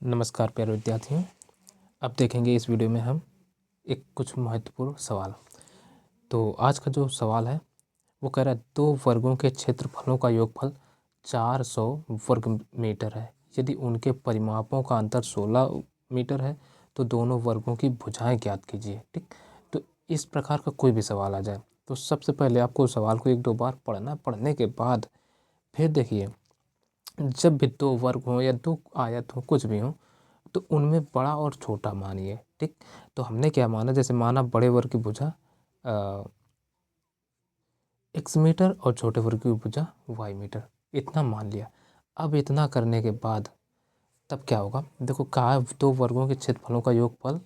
नमस्कार प्यारे विद्यार्थियों। अब देखेंगे इस वीडियो में हम एक कुछ महत्वपूर्ण सवाल। तो आज का जो सवाल है वो कह रहा है दो वर्गों के क्षेत्रफलों का योगफल 400 वर्ग मीटर है। यदि उनके परिमापों का अंतर 16 मीटर है तो दोनों वर्गों की भुजाएं ज्ञात कीजिए। ठीक, तो इस प्रकार का कोई भी सवाल आ जाए तो सबसे पहले आपको सवाल को एक दो बार पढ़ना, पढ़ने के बाद फिर देखिए जब भी दो वर्ग हो या दो आयत हो कुछ भी हो तो उनमें बड़ा और छोटा मानिए। ठीक, तो हमने क्या माना, जैसे माना बड़े वर्ग की भुजा x मीटर और छोटे वर्ग की भुजा y मीटर, इतना मान लिया। अब इतना करने के बाद तब क्या होगा, देखो कहा दो वर्गों के क्षेत्रफलों का योगफल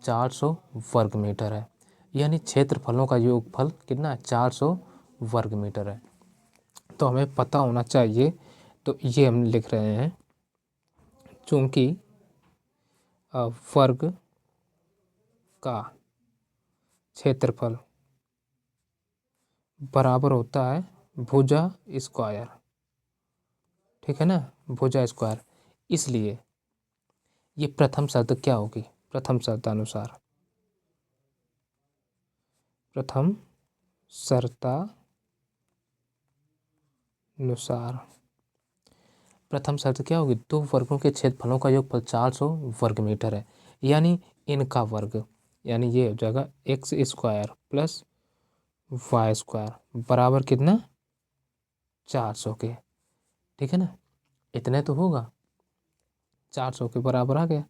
400 वर्ग मीटर है, यानी क्षेत्रफलों का योगफल कितना है, 400 वर्ग मीटर है। तो हमें पता होना चाहिए, तो ये हम लिख रहे हैं चूंकि वर्ग का क्षेत्रफल बराबर होता है भुजा स्क्वायर। ठीक है ना, भुजा स्क्वायर। इसलिए ये प्रथम शर्त क्या होगी, प्रथम शर्तानुसार, प्रथम शर्तानुसार प्रथम शर्त क्या होगी, दो वर्गों के क्षेत्रफलों का योगफल 400 वर्ग मीटर है, यानी इनका वर्ग, यानी ये हो जाएगा x square plus y square बराबर कितना, 400 के। ठीक है ना, इतने तो होगा, 400 के बराबर आ गया।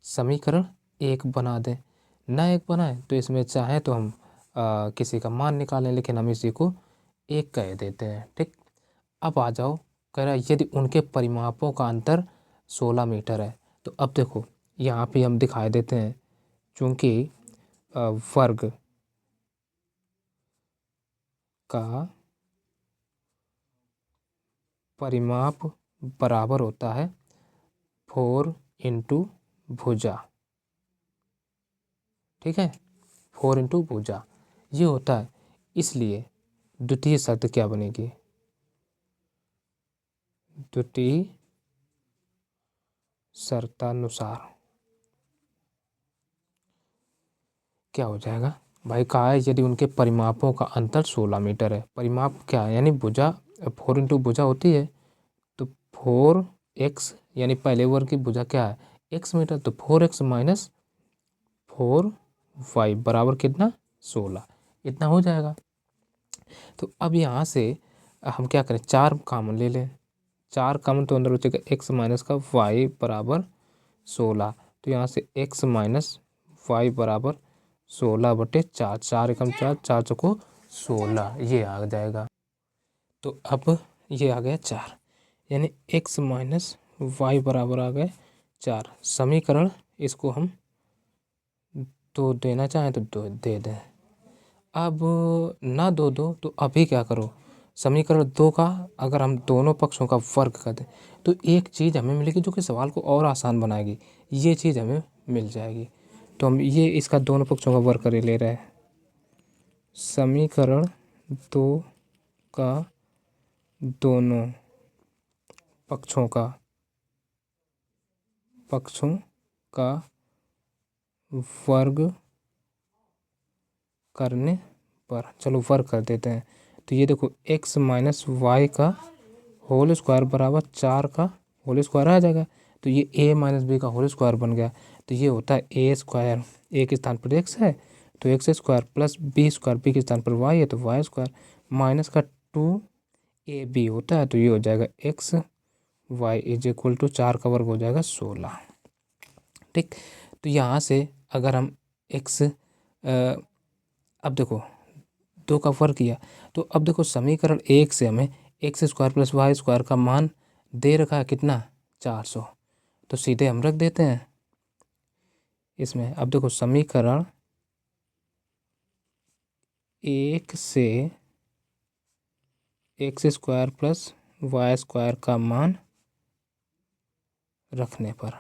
समीकरण एक बना दें, ना एक बनाए तो इसमें चाहे तो हम किसी का मान निकालें, लेकिन हम इसी को एक कह देते हैं। ठीक, अब आ जाओ, कह रहा है यदि उनके परिमापों का अंतर 16 मीटर है। तो अब देखो यहाँ पे हम दिखाई देते हैं, चूंकि वर्ग का परिमाप बराबर होता है 4 इंटू भुजा। ठीक है, 4 इंटू भुजा ये होता है। इसलिए द्वितीय शर्त क्या बनेगी, द्वितीय शर्तानुसार क्या हो जाएगा भाई, कहा है यदि उनके परिमापों का अंतर 16 मीटर है। परिमाप क्या है, यानी भुजा 4 इंटू भुजा होती है, तो 4x यानी पहले वर्ग की भुजा क्या है, x मीटर, तो 4x माइनस 4y बराबर कितना, 16, इतना हो जाएगा। तो अब यहाँ से हम क्या करें, 4 कामन ले लें, 4 कामन तो अंदर बचेगा x माइनस का y बराबर 16। तो यहाँ से x माइनस वाई बराबर 16/4, 4 एकम 4, 4 चौको 16, ये आ जाएगा। तो अब ये आ गया 4, यानी x माइनस वाई बराबर आ गए 4। समीकरण इसको हम 2 देना चाहें तो 2 दे दें। अब ना 2 दो तो अभी क्या करो, समीकरण 2 का अगर हम दोनों पक्षों का वर्ग कर दें तो एक चीज़ हमें मिलेगी जो कि सवाल को और आसान बनाएगी, ये चीज़ हमें मिल जाएगी। तो हम ये इसका दोनों पक्षों का वर्ग कर ले रहे हैं। समीकरण 2 का दोनों पक्षों का वर्ग करने पर, चलो वर्ग कर देते हैं। तो ये देखो x माइनस वाई का होल स्क्वायर बराबर 4 का होल स्क्वायर आ जाएगा। तो ये a माइनस बी का होल स्क्वायर बन गया। तो ये होता है ए स्क्वायर, ए के स्थान पर x है तो x square plus b square, b के स्थान पर y है तो वाई स्क्वायर माइनस का 2ab होता है। तो ये हो जाएगा x y is equal to 4 का वर्ग हो जाएगा 16। ठीक, तो यहाँ से अगर हम x अब देखो 2 का वर्ग किया, तो अब देखो समीकरण 1 से हमें x square plus y square का मान दे रखा है कितना, 400। तो सीधे हम रख देते हैं इसमें। अब देखो समीकरण 1 से x square plus y square का मान रखने पर,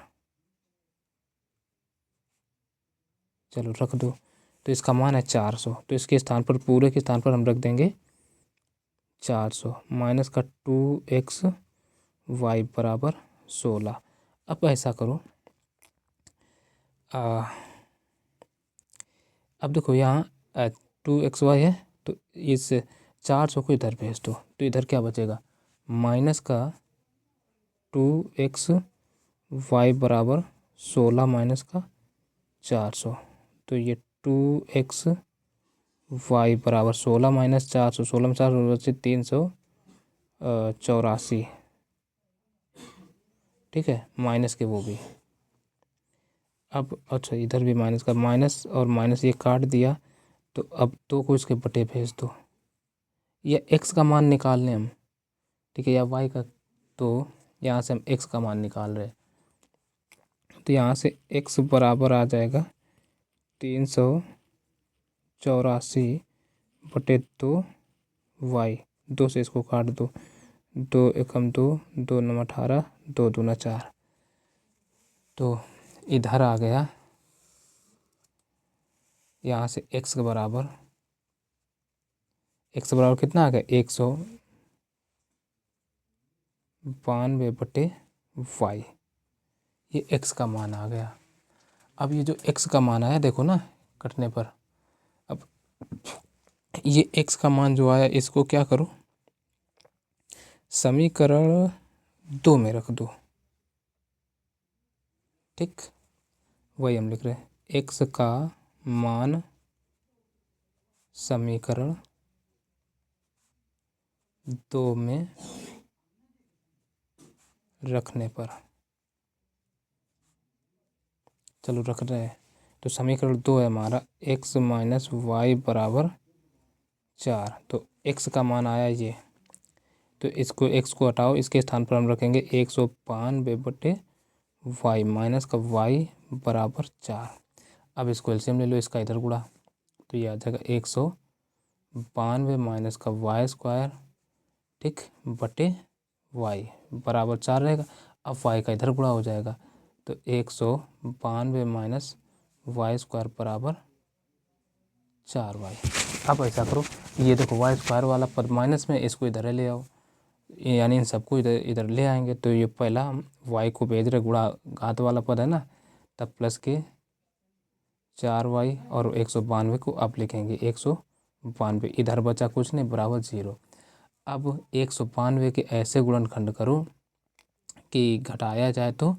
चलो रख दो, तो इसका मान है 400। तो इसके स्थान पर, पूरे के स्थान पर हम रख देंगे 400 माइनस का 2x वाई बराबर 16। अब ऐसा करो, अब देखो यहाँ 2xy है, तो इस 400 को इधर भेज दो, तो इधर क्या बचेगा, माइनस का 2xy बराबर 16 माइनस का 400। तो ये 2xy बराबर 16 माइनस 400, 16 में 400 बचे 384। ठीक है, माइनस के वो भी। अब अच्छा इधर भी माइनस का, माइनस और माइनस ये काट दिया, तो अब 2 को इसके बटे भेज दो, या x का मान निकाल लें हम, ठीक है, या y का। तो यहाँ से हम x का मान निकाल रहे हैं, तो यहाँ से x बराबर आ जाएगा 384 बटे 2y। 2 से इसको काट दो, 2 एकम 2, 2 नम 18, 2 दूना 4। तो इधर आ गया, यहाँ से x के बराबर, x बराबर कितना आ गया, 192 बटे y। ये x का मान आ गया। अब ये जो x का मान आया देखो ना कटने पर, अब ये x का मान जो आया इसको क्या करो, समीकरण 2 में रख दो। ठीक, वही हम लिख रहे हैं, x का मान समीकरण 2 में रखने पर, चलो रख रहे हैं। तो समीकरण 2 है हमारा x माइनस वाई बराबर 4। तो x का मान आया ये, तो इसको x को हटाओ, इसके स्थान पर हम रखेंगे 192 बटे y माइनस का y बराबर 4। अब इसको एलसीएम ले लो, इसका इधर गुणा, तो ये आ जाएगा 192 माइनस का वाई स्क्वायर, ठीक, बटे y बराबर 4 रहेगा। अब y का इधर गुणा हो जाएगा, तो 192 माइनस वाई स्क्वायर बराबर 4y। अब ऐसा करो, ये देखो वाई स्क्वायर वाला पद माइनस में, इसको इधर ले आओ, यानी इन सबको इधर इधर ले आएंगे। तो ये पहला हम y को भेज रहे, गुणा घात वाला पद है ना, तब प्लस के 4y और 192 को अब लिखेंगे 192, इधर बचा कुछ नहीं, बराबर 0। अब 192 के ऐसे गुणनखंड करो कि घटाया जाए तो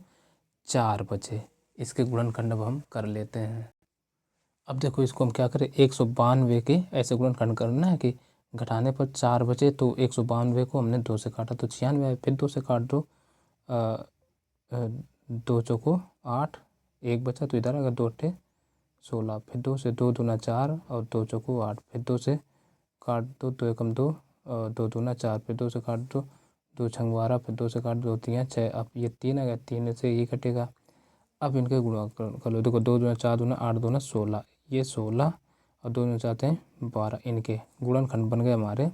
4 बचे। इसके गुणनखंड अब हम कर लेते हैं। अब देखो इसको हम क्या करें, 192 के ऐसे गुणनखंड करना है कि घटाने पर 4 बचे। तो 192 को हमने 2 से काटा तो 96 आए, फिर 2 से काट दो, 2 चौको 8, 1 बचा तो इधर आएगा 2 अट्ठे 16, फिर 2 से 2 दूना 4 और 2 चौको 8, फिर 2 से काट दो, 2 एकम 2, 2 दूना 4, फिर 2 से काट दो, 2 छंग 12, फिर 2 से काट दो 3 6। अब ये 3 आ गया, 3 से ये कटेगा। अब इनके गुणा कर लो, देखो 2 दूना 4 दूना 8 दूना 16, ये 16 और 2 दूना चाहते हैं 12, इनके गुणनखंड बन गए हमारे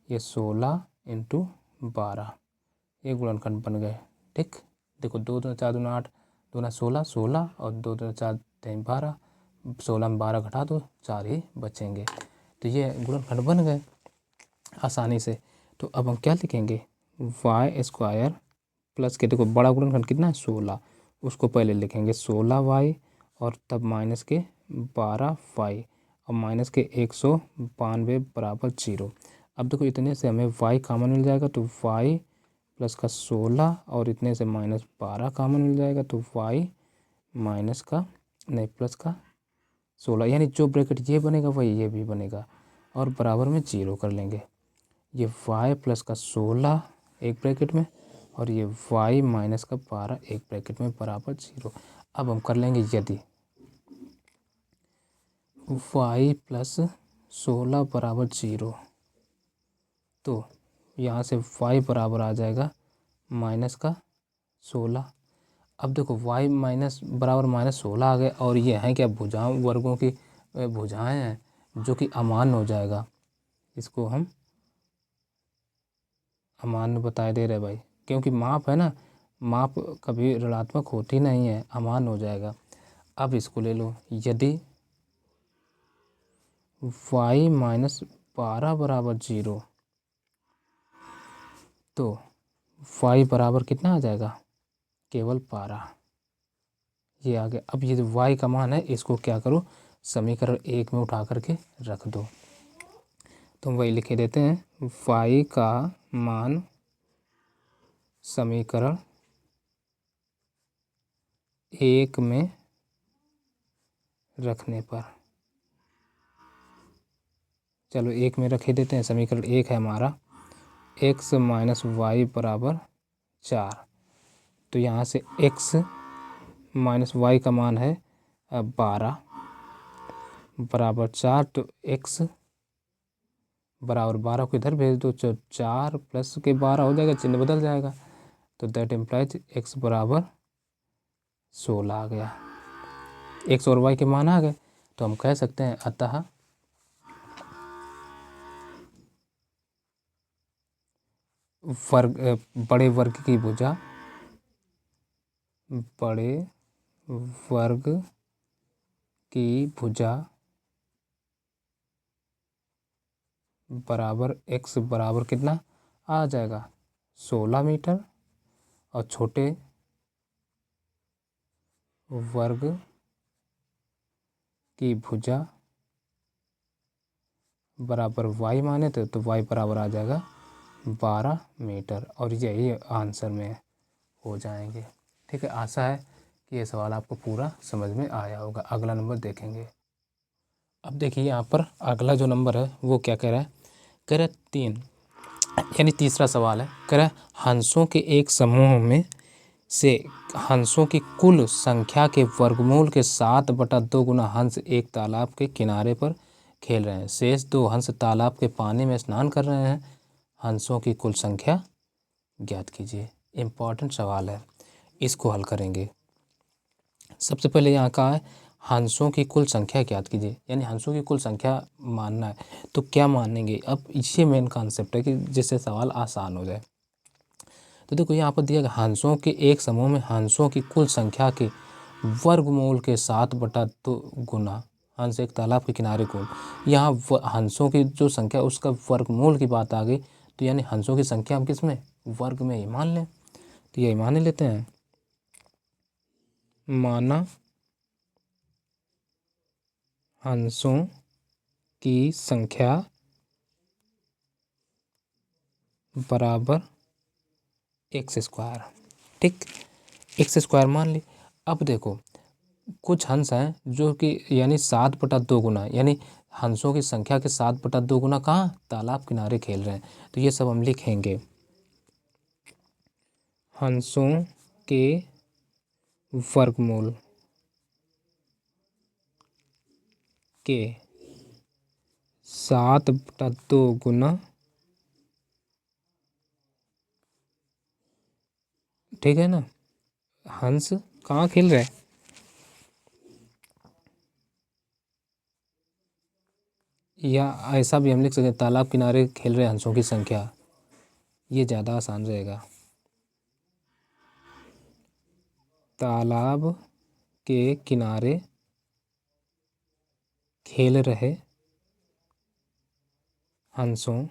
ये 16 इंटू 12, ये गुणनखंड बन गए। ठीक, देखो 2 दूना 4 दूना 8 दूना 16, 16 और 2 दूना 4 12, 16 में 12 घटा दो, 4 ही बचेंगे। तो ये गुणनखंड बन गए आसानी से। तो अब हम क्या लिखेंगे, वाई स्क्वायर प्लस के, देखो बड़ा गुणनखंड कितना है 16, उसको पहले लिखेंगे 16y और तब माइनस के 12y और माइनस के 192 बराबर 0। अब देखो इतने से हमें y कॉमन मिल जाएगा, तो y प्लस का 16 और इतने से माइनस 12 कॉमन मिल जाएगा, तो y माइनस का नहीं प्लस का 16, यानी जो ब्रैकेट ये बनेगा वही ये भी बनेगा, और बराबर में 0 कर लेंगे। ये y प्लस का 16 एक ब्रैकेट में और ये y माइनस का 12 एक ब्रैकेट में बराबर 0। अब हम कर लेंगे यदि y प्लस 16 बराबर 0, तो यहाँ से y बराबर आ जाएगा माइनस का 16। अब देखो y माइनस बराबर माइनस 16 आ गए, और ये हैं क्या, भुजाओं वर्गों की भुजाएं हैं जो कि अमान्य हो जाएगा, इसको हम अमान्य बताए दे रहे भाई, क्योंकि माप है ना, माप कभी ऋणात्मक होती नहीं है, अमान्य हो जाएगा। अब इसको ले लो, यदि y माइनस 12 बराबर 0, तो y बराबर कितना आ जाएगा, केवल 12। ये आ गया। अब ये जो y का मान है इसको क्या करो, समीकरण 1 में उठा करके रख दो। तो वही लिखे देते हैं, y का मान समीकरण 1 में रखने पर, चलो 1 में रखे देते हैं। समीकरण 1 है हमारा x माइनस वाई बराबर 4। तो यहाँ से x माइनस वाई का मान है 12 बराबर 4। तो x बराबर 12 को इधर भेज दो, 4 प्लस के 12 हो जाएगा, चिन्ह बदल जाएगा। तो दैट इम्प्लाइज x बराबर 16 आ गया। x और y के मान आ गए। तो हम कह सकते हैं अतः बड़े वर्ग की भुजा, बड़े वर्ग की भुजा बराबर x बराबर कितना आ जाएगा, 16 मीटर। और छोटे वर्ग की भुजा बराबर y माने थे, तो y बराबर आ जाएगा 12 मीटर। और यही आंसर में हो जाएंगे। ठीक है, आशा है कि ये सवाल आपको पूरा समझ में आया होगा। अगला नंबर देखेंगे। अब देखिए यहाँ पर अगला जो नंबर है वो क्या कह रहा है, कह रहा है 3, यानी तीसरा सवाल है। कह रहा है हंसों के एक समूह में से हंसों की कुल संख्या के वर्गमूल के 7/2 गुना हंस एक तालाब के किनारे पर खेल रहे हैं। शेष 2 हंस तालाब के पानी में स्नान कर रहे हैं। हंसों की कुल संख्या ज्ञात कीजिए। इम्पॉर्टेंट सवाल है, इसको हल करेंगे। सबसे पहले यहाँ कहा है हंसों की कुल संख्या ज्ञात कीजिए, यानी हंसों की कुल संख्या मानना है। तो क्या मानेंगे, अब ये मेन कॉन्सेप्ट है कि जिससे सवाल आसान हो जाए। तो देखो यहाँ पर दिया गया हंसों के एक समूह में हंसों की कुल संख्या के वर्गमूल के 7/2 गुना हंस एक तालाब के किनारे को। यहाँ हंसों की जो संख्या उसका वर्गमूल की बात आ गई। तो यानी हंसों की संख्या हम किस में, वर्ग में ही मान लें। तो यही मान लेते हैं, माना हंसों की संख्या बराबर एक्स स्क्वायर। ठीक, एक्स स्क्वायर मान ली। अब देखो कुछ हंस हैं जो कि यानी 7/2 गुना, यानी हंसों की संख्या के 7/2 गुना कहाँ, तालाब किनारे खेल रहे हैं। तो ये सब हम लिखेंगे, हंसों के वर्गमूल के 7/2 गुना, ठीक है ना, हंस कहाँ खेल रहे हैं, या ऐसा भी हम लिख सकते हैं तालाब किनारे खेल रहे हंसों की संख्या। ये ज़्यादा आसान रहेगा। तालाब के किनारे खेल रहे हंसों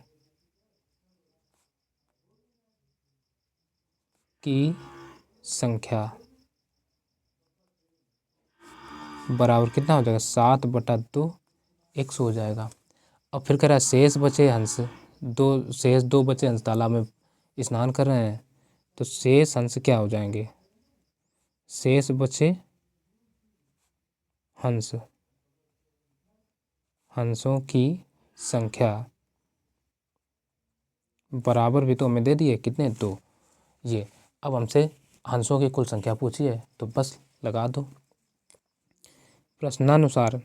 की संख्या बराबर कितना हो जाएगा, 7/2 एक्स हो जाएगा। अब फिर कह रहा है शेष बचे हंस, शेष 2 बचे हंस तालाब में स्नान कर रहे हैं। तो शेष हंस क्या हो जाएंगे, शेष बचे हंस, हंसों की संख्या बराबर भी तो हमें दे दिए कितने, 2। ये अब हमसे हंसों की कुल संख्या पूछी है तो बस लगा दो। प्रश्नानुसार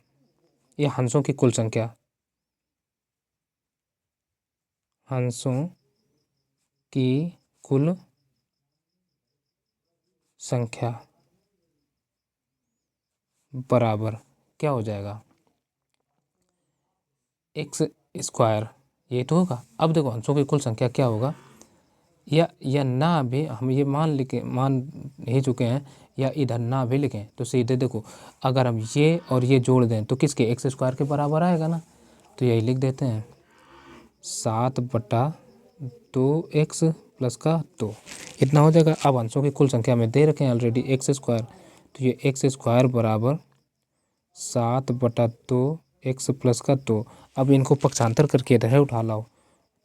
ये हंसों की कुल संख्या, हंसों की कुल संख्या बराबर क्या हो जाएगा, एक्स स्क्वायर, ये तो होगा। अब देखो हंसों की कुल संख्या क्या होगा, या ना भी हम ये मान ही चुके हैं, या इधर ना भी लिखें तो सीधे देखो अगर हम ये और ये जोड़ दें तो किसके, एक्स स्क्वायर के बराबर आएगा ना। तो यही लिख देते हैं 7/2 एक्स प्लस का 2, इतना हो जाएगा। अब अंशों की कुल संख्या में दे रखे हैं ऑलरेडी एक्स स्क्वायर, तो ये एक्स स्क्वायर बराबर 7/2 एक्स प्लस का 2। अब इनको पक्षांतर करके इधर उठा लाओ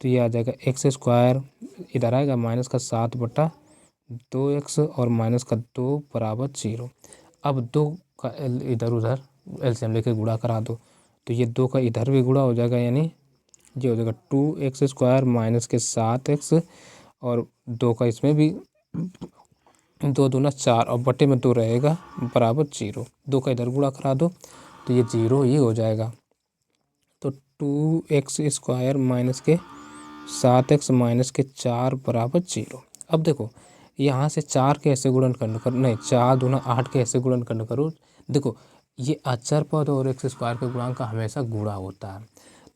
तो ये आ जाएगा एक्स स्क्वायर, इधर आएगा माइनस का 7/2 एक्स और माइनस का 2 बराबर 0। अब 2 का इधर उधर एलसीएम लेके गुणा करा दो तो ये 2 का इधर भी गुणा हो जाएगा, यानी ये हो जाएगा 2x स्क्वायर माइनस के 7x और 2 का इसमें भी 2 दूना 4 और बटे में 2 रहेगा बराबर 0। 2 का इधर गुणा करा दो तो ये 0 ही हो जाएगा। तो 2x स्क्वायर माइनस के 7x माइनस के 4 बराबर 0। अब देखो यहाँ से 4 के ऐसे गुणनखंड करो, नहीं 4 दूना 8 के ऐसे गुणनखंड करो। देखो ये अचर पद और एक्स स्क्वायर के गुणांक का हमेशा गुणा होता है,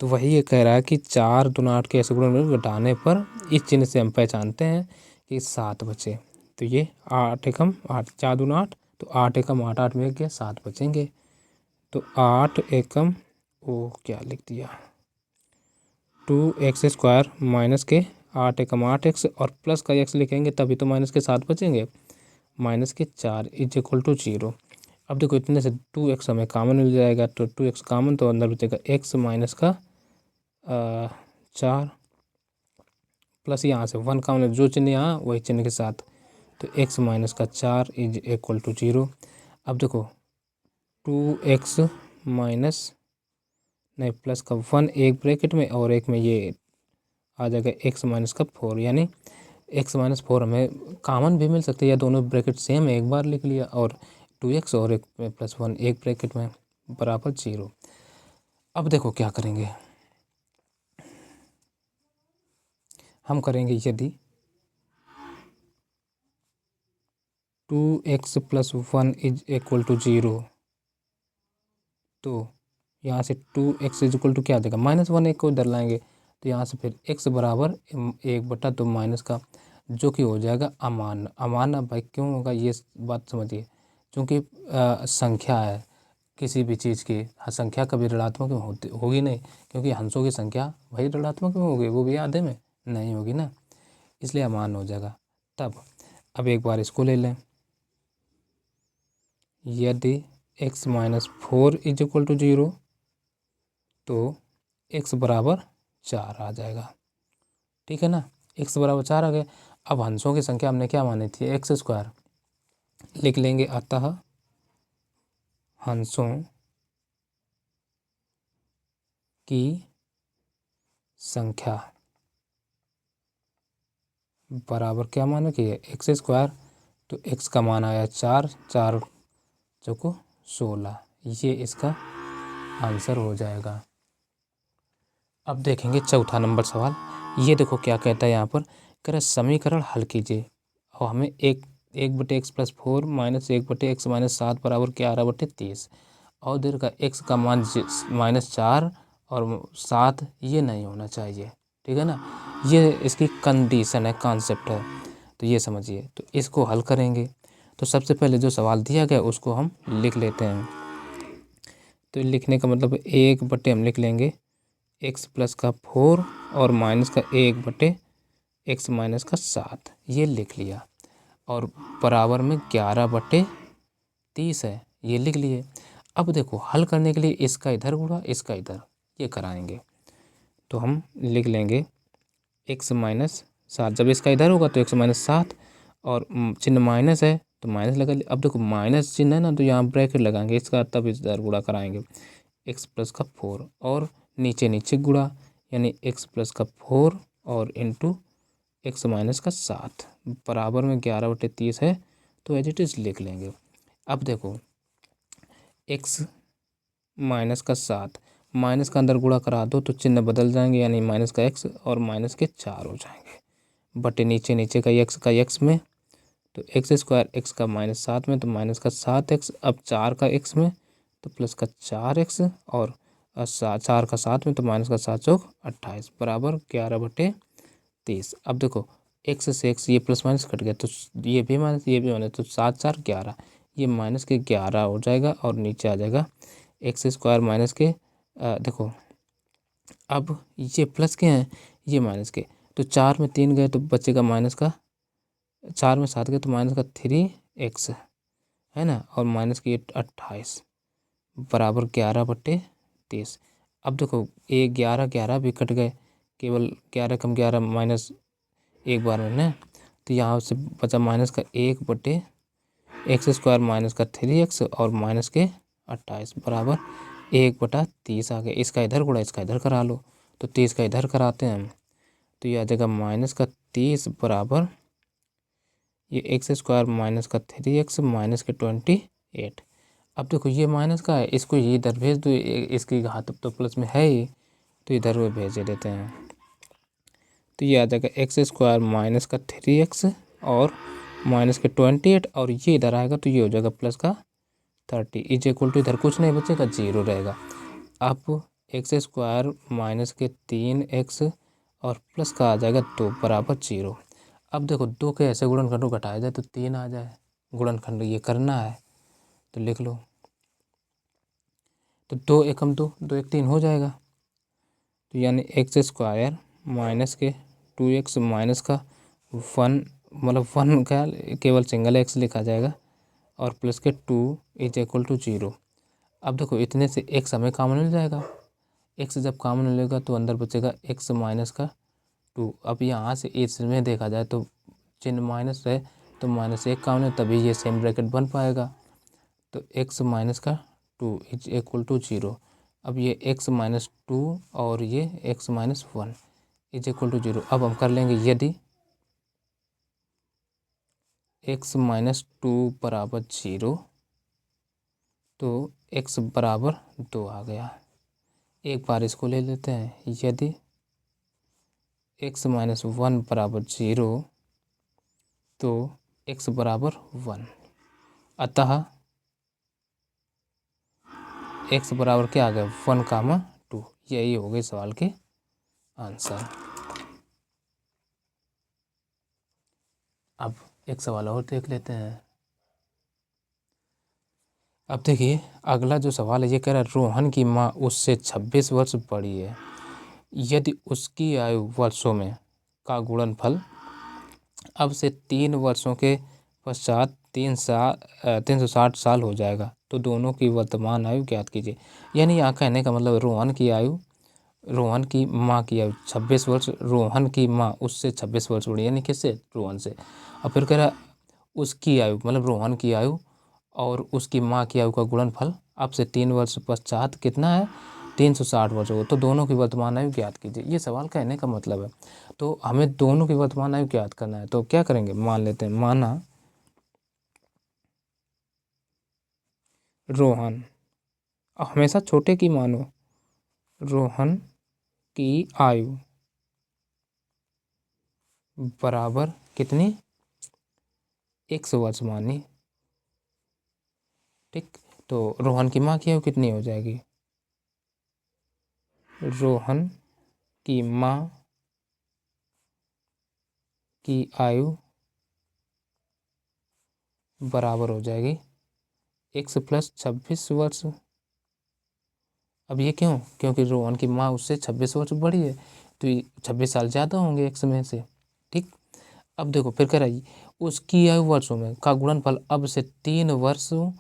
तो वही ये कह रहा है कि 4 दूना 8 के ऐसे गुणन घटाने पर इस चिन्ह से हम पहचानते हैं कि 7 बचे। तो ये 8 एकम 8, 4 दूना 8 तो 8 एकम 8, 8 में गया 7 बचेंगे। तो 8 एकम वो क्या लिख दिया 2x स्क्वायर माइनस के 8 एकम 8x और प्लस का x लिखेंगे तभी तो माइनस के 7 बचेंगे, माइनस के 4 इज इक्वल टू 0। अब देखो इतने से 2x हमें कॉमन मिल जाएगा तो 2x कॉमन तो अंदर बचेगा x माइनस का 4 प्लस यहाँ से 1 कॉमन, जो चिन्ह यहाँ वही चिन्ह के साथ, तो x माइनस का 4 इज इक्वल टू 0। अब देखो 2x माइनस नहीं प्लस का 1 एक ब्रैकेट में और एक में ये आ जाएगा x माइनस का 4, यानी x माइनस 4 हमें कॉमन भी मिल सकती है या दोनों ब्रैकेट सेम है, एक बार लिख लिया, और 2x और एक में प्लस 1 एक ब्रैकेट में बराबर 0। अब देखो क्या करेंगे, हम करेंगे यदि 2x plus 1 is equal to 0 तो यहाँ से 2x इज इक्वल टू क्या आ जाएगा -1, एक को इधर लाएंगे तो यहाँ से फिर x बराबर 1/2 माइनस का, जो कि हो जाएगा अमान्य। अमान्य भाई क्यों होगा ये बात समझिए, क्योंकि संख्या है किसी भी चीज़ की, संख्या कभी ऋणात्मक में होगी नहीं, क्योंकि हंसों की संख्या भाई ऋणात्मक में होगी, वो भी आधे में नहीं होगी ना, इसलिए अमान्य हो जाएगा। तब अब एक बार इसको ले लें, यदि x minus 4 is equal to 0 तो x बराबर 4 आ जाएगा, ठीक है ना, x बराबर 4 आ गया। अब हंसों की संख्या हमने क्या मानी थी एक्स स्क्वायर, लिख लेंगे अतः हंसों की संख्या बराबर क्या माना कि एक्स स्क्वायर, तो x का मान आया 4, 4 चौको 16, ये इसका आंसर हो जाएगा। अब देखेंगे चौथा नंबर सवाल, ये देखो क्या कहता है यहाँ पर, कह रहा समीकरण हल कीजिए और हमें 1/x plus 4 minus 1/x minus 7 बराबर 11/30 और देर का x का मान -4 और 7 ये नहीं होना चाहिए, ठीक है ना, ये इसकी कंडीशन है, कॉन्सेप्ट है, तो ये समझिए। तो इसको हल करेंगे तो सबसे पहले जो सवाल दिया गया उसको हम लिख लेते हैं। तो लिखने का मतलब 1/, हम लिख लेंगे x प्लस का 4 और माइनस का 1/x माइनस का 7, ये लिख लिया, और बराबर में 11/30 है, ये लिख लिए। अब देखो हल करने के लिए इसका इधर गुणा इसका इधर ये कराएंगे, तो हम लिख लेंगे x माइनस 7, जब इसका इधर होगा तो x माइनस 7 और चिन्ह माइनस है तो माइनस लगा लिया। अब देखो माइनस चिन्ह है ना तो यहाँ ब्रैकेट लगाएंगे इसका, तब इधर गुणा कराएंगे x प्लस का 4 और नीचे नीचे गुणा, यानी x प्लस का 4 और इंटू x माइनस का 7 बराबर में 11/30 है, तो एज इट इज़ लिख लेंगे। अब देखो x माइनस का 7 माइनस का अंदर गुणा करा दो तो चिन्ह बदल जाएंगे, यानी माइनस का x और माइनस के 4 हो जाएंगे, बटे नीचे नीचे का x में, तो एक्स स्क्वायर x का -7 में तो माइनस का 7x, अब 4 का x में तो प्लस का 4x और 4 का 7 में तो माइनस का 7 चौक 28 बराबर 11/30। अब देखो x से x ये प्लस माइनस कट गया तो ये भी माइनस ये भी माइनस, तो 7 4 11, ये माइनस के 11 हो जाएगा और नीचे आ जाएगा एक्स स्क्वायर माइनस के देखो अब ये प्लस के हैं ये माइनस के, तो 4 में 3 गए तो बचेगा माइनस का, 4 में 7 गए तो माइनस का 3x है ना, और माइनस की 28 बराबर 11/30। अब देखो ये 11 11 भी कट गए, केवल 11 कम 11 माइनस एक बार में ना, तो यहाँ से बचा माइनस का 1/x² माइनस का 3x और माइनस के 28 बराबर 1/30 आ गया। इसका इधर गुणा इसका इधर करा लो, तो 30 का इधर कराते हैं हम, तो ये आ जाएगा माइनस का 30 बराबर ये x² माइनस का 3x माइनस के 28। अब देखो ये माइनस का है, इसको ये इधर भेज दो, इसकी घात तो प्लस में है ही, तो इधर वो भेज देते हैं, तो ये आ जाएगा x² माइनस का 3x और माइनस के 28, और ये इधर आएगा तो ये हो जाएगा प्लस का 30 इज इक्वल टू, इधर कुछ नहीं बचेगा, 0 रहेगा। अब x² माइनस के 3x और प्लस का आ जाएगा 2 बराबर 0। अब देखो 2 के ऐसे गुणनखंड को घटाया जाए तो 3 आ जाए, गुणनखंड ये करना है तो लिख लो, तो 2 एकम 2, 2 एक 3 हो जाएगा, तो यानी x² माइनस के 2x माइनस का 1 मतलब 1 का केवल सिंगल x लिखा जाएगा और प्लस के 2 इज इक्वल टू 0। अब देखो इतने से x हमें कॉमन मिल जाएगा, x जब कॉमन मिलेगा तो अंदर बचेगा x माइनस का 2। अब यहाँ से इसमें देखा जाए तो चिन्ह माइनस है तो माइनस 1 कॉमन है, तभी ये सेम ब्रैकेट बन पाएगा, तो x माइनस का 2 इज इक्वल टू 0। अब ये x माइनस 2 और ये x minus 1 is equal to 0। अब हम कर लेंगे यदि x माइनस 2 बराबर 0 तो x बराबर 2 आ गया। एक बार इसको ले लेते हैं, यदि x माइनस 1 बराबर 0 तो x बराबर 1, अतः x बराबर क्या आ गया 1, 2। यही हो गई सवाल के आंसर। अब एक सवाल और देख लेते हैं। अब देखिए अगला जो सवाल है ये कह रहा है रोहन की माँ उससे 26 वर्ष बड़ी है, यदि उसकी आयु वर्षों में का गुणनफल अब से 3 वर्षों के पश्चात 360 साल हो जाएगा तो दोनों की वर्तमान आयु ज्ञात कीजिए। यानी यहाँ कहने का मतलब रोहन की आयु, रोहन की माँ की आयु 26 वर्ष, रोहन की माँ उससे 26 वर्ष बड़ी, यानी किससे, रोहन से। और फिर कह रहा उसकी आयु मतलब रोहन की आयु और उसकी माँ की आयु का गुणनफल अब से 3 वर्ष पश्चात कितना है 360 वर्ष हो, तो दोनों की वर्तमान आयु ज्ञात कीजिए। ये सवाल कहने का मतलब है, तो हमें दोनों की वर्तमान आयु ज्ञात करना है, तो क्या करेंगे, मान लेते हैं, माना रोहन, हमेशा छोटे की मानो, रोहन की आयु बराबर कितनी 100 वर्ष मानी, ठीक। तो रोहन की माँ की आयु कितनी हो जाएगी, रोहन की माँ की आयु बराबर हो जाएगी x प्लस 26 वर्ष। अब ये क्यों, क्योंकि रोहन की माँ उससे 26 वर्ष बड़ी है, तो ये 26 साल ज़्यादा होंगे x में से, ठीक। अब देखो फिर कह रहा है उसकी आयु वर्षों में का गुणनफल अब से 3 वर्षों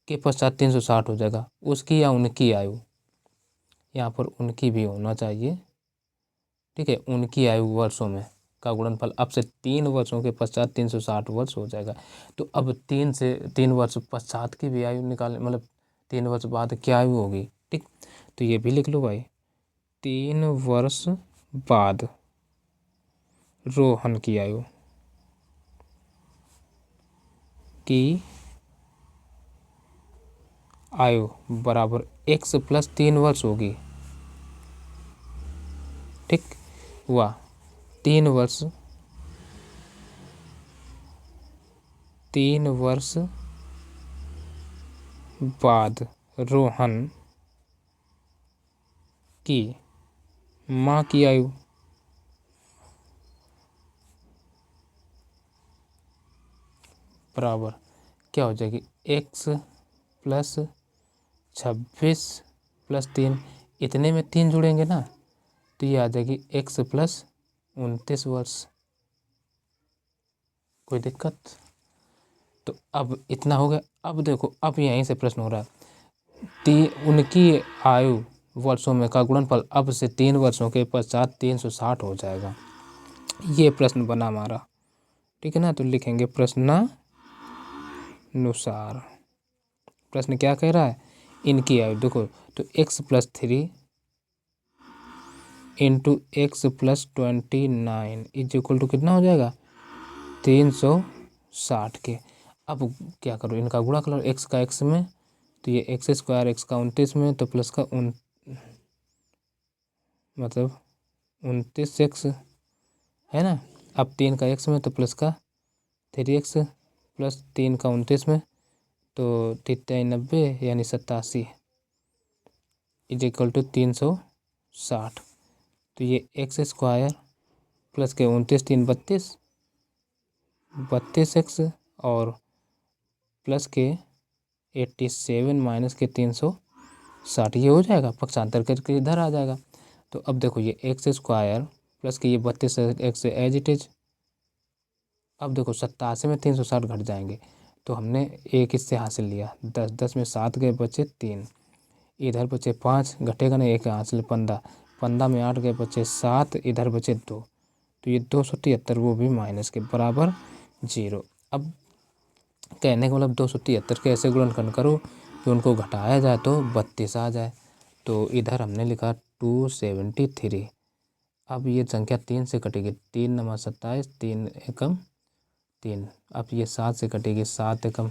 के पश्चात 360 हो जाएगा, उसकी या उनकी आयु, यहाँ पर उनकी भी होना चाहिए, ठीक है, उनकी आयु वर्षों में का गुणनफल अब से 3 वर्षों के पश्चात 360 वर्ष हो जाएगा। तो अब 3 वर्ष पश्चात की भी आयु निकालें, मतलब 3 वर्ष बाद क्या आयु होगी, ठीक। तो ये भी लिख लो भाई, 3 वर्ष बाद रोहन की आयु बराबर x प्लस 3 वर्ष होगी, ठीक हुआ। 3 वर्ष बाद रोहन की माँ की आयु बराबर क्या हो जाएगी x प्लस 26 प्लस 3, इतने में 3 जुड़ेंगे ना, तो ये आ जाएगी x प्लस 29 वर्ष। कोई दिक्कत, तो अब इतना हो गया। अब देखो, अब यहीं से प्रश्न हो रहा है, उनकी आयु वर्षों में का गुणनफल अब से 3 वर्षों के पश्चात 360 हो जाएगा। ये प्रश्न बना हमारा, ठीक है ना। तो लिखेंगे प्रश्नानुसार। प्रश्न क्या कह रहा है, इनकी आयु देखो, तो x+3 into x+29 is equal to कितना हो जाएगा, 360 के। अब क्या करो, इनका गुणा करो, x का x में तो ये x² x का 29 में तो प्लस का मतलब 29x है ना। अब 3 का x में तो प्लस का 3x प्लस 3 का 29 में तो 93 यानी 87 इज इक्वल टू 360। तो ये x² प्लस के 29 3 32x और प्लस के 87 माइनस के 360 ये हो जाएगा, पक्षांतर करके इधर आ जाएगा। तो अब देखो ये x² प्लस के ये 32x एज इट इज। अब देखो 87 में 360 घट जाएंगे, तो हमने एक इससे हासिल लिया, 10 10 में 7 गए, बचे 3, इधर बचे 5, घटेगा नहीं, एक हासिल 15, 15 में 8 गए, बचे 7, इधर बचे 2, तो ये 273 वो भी माइनस के बराबर 0। अब कहने का मतलब 273 के ऐसे गुणनखंड करो कि उनको घटाया जाए तो 32 आ जाए। तो इधर हमने लिखा 273। अब ये संख्या 3 से कटेगी, 3 नमा 27, 3 एकम 3। अब ये 7 से कटेगी, 7 एकम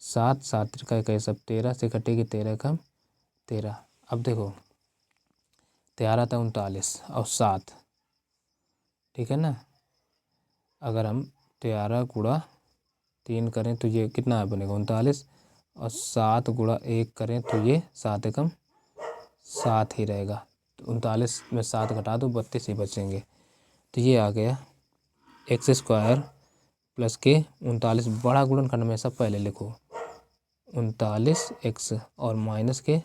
7, 7 त्रिका 21, सब 13 से कटेगी, 13 एकम 13। अब देखो 13 था 39 और 7, ठीक है ना। अगर हम 13 गुणा 3 करें तो ये कितना बनेगा 39, और 7 गुणा 1 करें तो ये 7 एकम 7 ही रहेगा। तो 39 में 7 घटा दो, 32 ही बचेंगे। तो ये आ गया x² प्लस के 39 बड़ा गुणनखंड में सब पहले लिखो 39x और माइनस के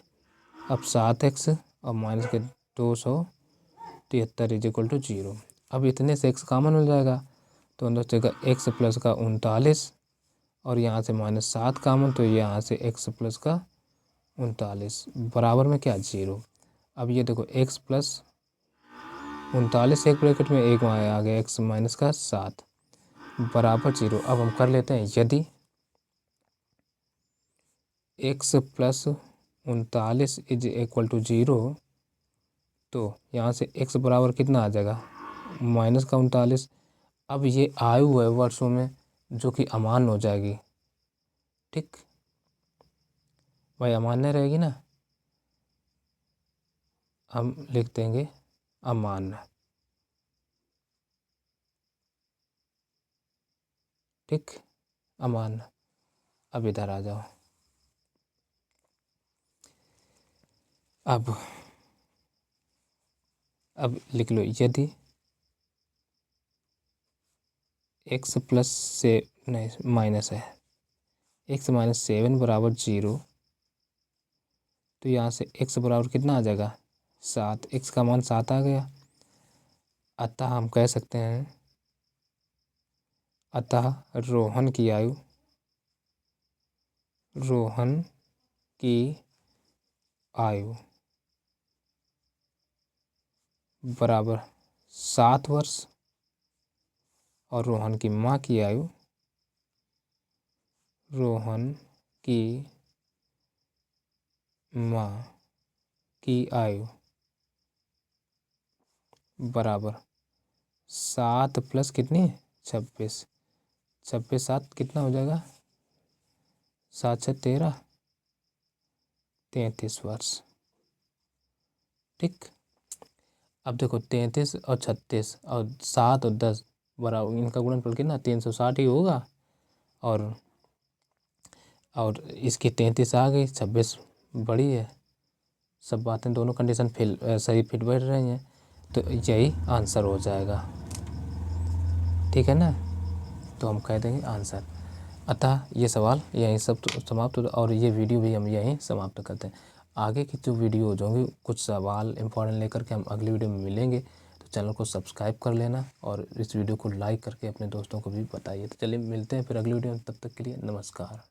अब 7x और माइनस के 273 इज इक्वल टू 0। अब इतने से x कॉमन हो जाएगा, तो अंदर जाएगा x प्लस का 39 और यहाँ से माइनस 7 कॉमन, तो यहाँ से x प्लस का 39 बराबर में क्या 0। अब ये देखो x प्लस 39 एक ब्रैकेट में, एक वहाँ आ गया x माइनस का 7 बराबर 0। अब हम कर लेते हैं, यदि x plus 39 is equal to 0 तो यहाँ से x बराबर कितना आ जाएगा माइनस का 39। अब ये आयु है वर्षों में जो कि अमान्य हो जाएगी, ठीक भाई, अमान्य रहेगी ना, हम लिख देंगे अमान्य, ठीक अमान्य। अब इधर आ जाओ, अब लिख लो, यदि x प्लस से नहीं माइनस है x माइनस 7 बराबर 0, तो यहाँ से x बराबर कितना आ जाएगा 7, x का मान 7 आ गया। अतः हम कह सकते हैं, अतः रोहन की आयु बराबर 7 वर्ष और रोहन की माँ की आयु बराबर 7 प्लस कितनी 26, 26 7 कितना हो जाएगा 7 6 13, 33 वर्ष, ठीक। अब देखो 33 और 36 और 7 और 10 बराबर, इनका गुणनफल कितना 360 ही होगा। और इसकी 33 आ गई, 26 बड़ी है, सब बातें दोनों कंडीशन सही फिट बैठ रही हैं, तो यही आंसर हो जाएगा, ठीक है ना। तो हम कह देंगे आंसर। अतः ये सवाल यहीं सब समाप्त होता, और ये वीडियो भी हम यहीं समाप्त करते हैं। आगे की जो वीडियो होंगी कुछ सवाल इंपॉर्टेंट लेकर के हम अगली वीडियो में मिलेंगे। तो चैनल को सब्सक्राइब कर लेना और इस वीडियो को लाइक करके अपने दोस्तों को भी बताइए। तो चलिए मिलते हैं फिर अगली वीडियो में, तब तक के लिए नमस्कार।